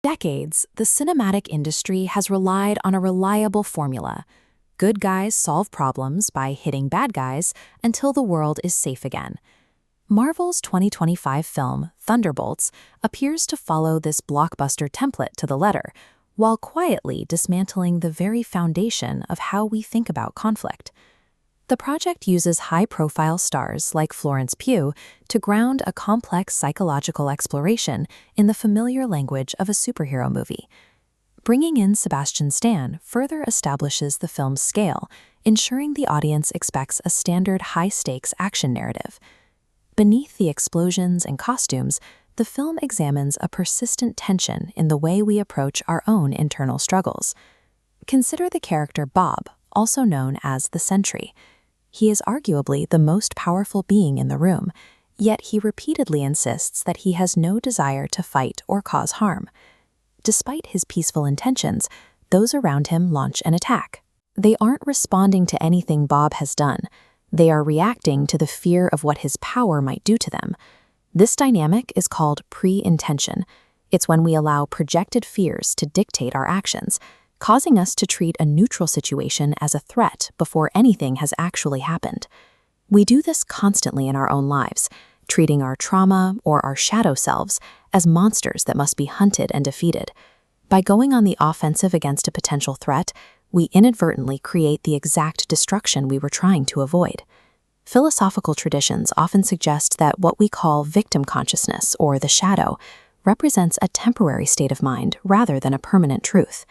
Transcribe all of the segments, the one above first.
decades, the cinematic industry has relied on a reliable formula. Good guys solve problems by hitting bad guys until the world is safe again. Marvel's 2025 film, 𝗠𝗏𝗃𝗃, appears to follow this blockbuster template to the letter, while quietly dismantling the very foundation of how we think about conflict. The project uses high-profile stars like Florence Pugh to ground a complex psychological exploration in the familiar language of a superhero movie. Bringing in Sebastian Stan further establishes the film's scale, ensuring the audience expects a standard high-stakes action narrative. Beneath the explosions and costumes, the film examines a persistent tension in the way we approach our own internal struggles. Consider the character Bob, also known as the Sentry. He is arguably the most powerful being in the room, yet he repeatedly insists that he has no desire to fight or cause harm. Despite his peaceful intentions, those around him launch an attack. They aren't responding to anything Bob has done. They are reacting to the fear of what his power might do to them. This dynamic is called pre-intention. It's when we allow projected fears to dictate our actions, causing us to treat a neutral situation as a threat before anything has actually happened. We do this constantly in our own lives, treating our trauma or our shadow selves as monsters that must be hunted and defeated. By going on the offensive against a potential threat, we inadvertently create the exact destruction we were trying to avoid. Philosophical traditions often suggest that what we call victim consciousness, or the shadow, represents a temporary state of mind rather than a permanent truth.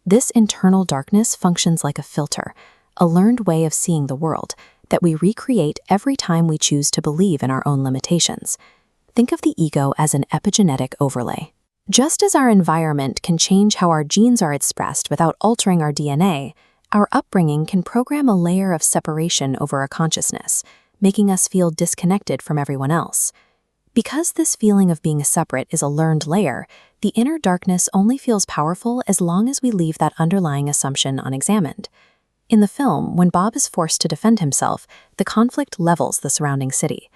This internal darkness functions like a filter, a learned way of seeing the world that we recreate every time we choose to believe in our own limitations. Think of the ego as an epigenetic overlay. Just as our environment can change how our genes are expressed without altering our DNA, our upbringing can program a layer of separation over our consciousness, making us feel disconnected from everyone else. Because this feeling of being separate is a learned layer, the inner darkness only feels powerful as long as we leave that underlying assumption unexamined. In the film, when Bob is forced to defend himself, the conflict levels the surrounding city.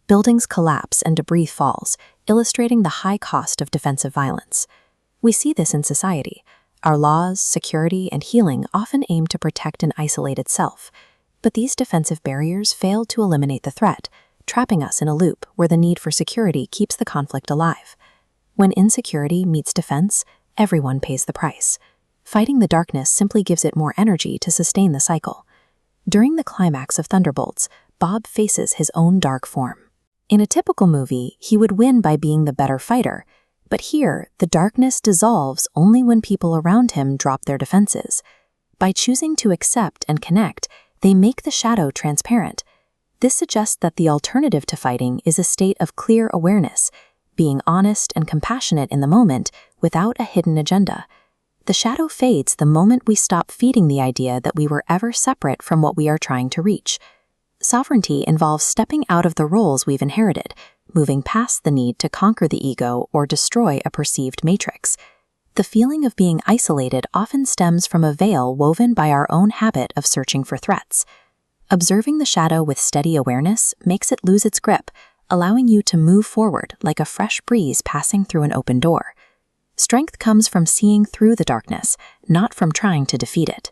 Buildings collapse and debris falls, illustrating the high cost of defensive violence. We see this in society. Our laws, security, and healing often aim to protect an isolated self, but these defensive barriers fail to eliminate the threat, trapping us in a loop where the need for security keeps the conflict alive. When insecurity meets defense, everyone pays the price. Fighting the darkness simply gives it more energy to sustain the cycle. During the climax of 𝗠𝗏𝗃𝗃, Bob faces his own dark form. In a typical movie, he would win by being the better fighter, but here, the darkness dissolves only when people around him drop their defenses. By choosing to accept and connect, they make the shadow transparent. This suggests that the alternative to fighting is a state of clear awareness, being honest and compassionate in the moment without a hidden agenda. The shadow fades the moment we stop feeding the idea that we were ever separate from what we are trying to reach. Sovereignty involves stepping out of the roles we've inherited, moving past the need to conquer the ego or destroy a perceived matrix. The feeling of being isolated often stems from a veil woven by our own habit of searching for threats. Observing the shadow with steady awareness makes it lose its grip, allowing you to move forward like a fresh breeze passing through an open door. Strength comes from seeing through the darkness, not from trying to defeat it.